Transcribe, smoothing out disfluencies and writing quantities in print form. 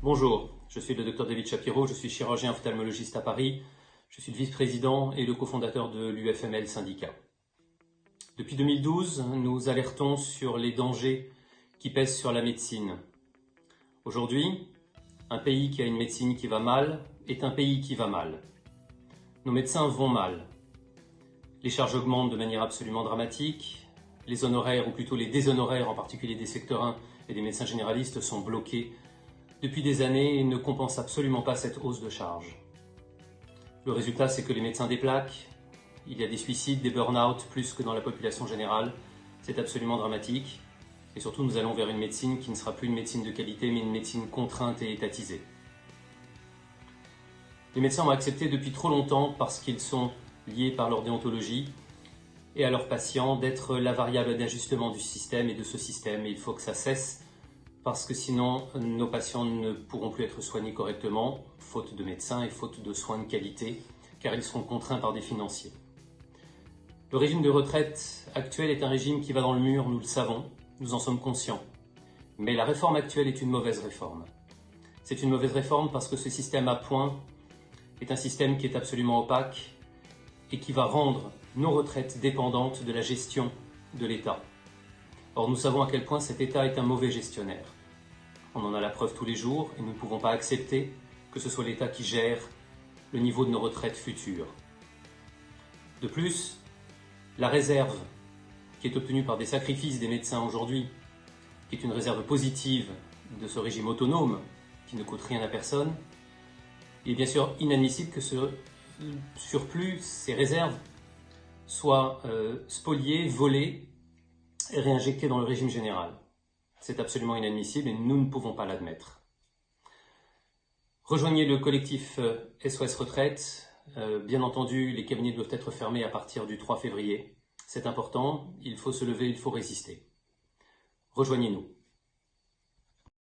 Bonjour, je suis le Dr David Shapiro, je suis chirurgien ophtalmologiste à Paris, je suis le vice-président et le cofondateur de l'UFML Syndicat. Depuis 2012, nous alertons sur les dangers qui pèsent sur la médecine. Aujourd'hui, un pays qui a une médecine qui va mal est un pays qui va mal. Nos médecins vont mal. Les charges augmentent de manière absolument dramatique, les honoraires, ou plutôt les déshonoraires, en particulier des secteurs 1 et des médecins généralistes, sont bloqués depuis des années et ne compensent absolument pas cette hausse de charges. Le résultat, c'est que les médecins déplaquent, il y a des suicides, des burn-out, plus que dans la population générale. C'est absolument dramatique. Et surtout, nous allons vers une médecine qui ne sera plus une médecine de qualité, mais une médecine contrainte et étatisée. Les médecins ont accepté depuis trop longtemps, parce qu'ils sont liés par leur déontologie et à leurs patients, d'être la variable d'ajustement du système et de ce système. Et il faut que ça cesse, parce que sinon, nos patients ne pourront plus être soignés correctement, faute de médecins et faute de soins de qualité, car ils seront contraints par des financiers. Le régime de retraite actuel est un régime qui va dans le mur, nous le savons, nous en sommes conscients. Mais la réforme actuelle est une mauvaise réforme. C'est une mauvaise réforme parce que ce système à points est un système qui est absolument opaque et qui va rendre nos retraites dépendantes de la gestion de l'État. Or, nous savons à quel point cet État est un mauvais gestionnaire. On en a la preuve tous les jours et nous ne pouvons pas accepter que ce soit l'État qui gère le niveau de nos retraites futures. De plus, la réserve qui est obtenue par des sacrifices des médecins aujourd'hui, qui est une réserve positive de ce régime autonome qui ne coûte rien à personne, il est bien sûr inadmissible que ce surplus, ces réserves, soient spoliées, volées et réinjectées dans le régime général. C'est absolument inadmissible et nous ne pouvons pas l'admettre. Rejoignez le collectif SOS Retraite. Bien entendu, les cabinets doivent être fermés à partir du 3 février. C'est important, il faut se lever, il faut résister. Rejoignez-nous.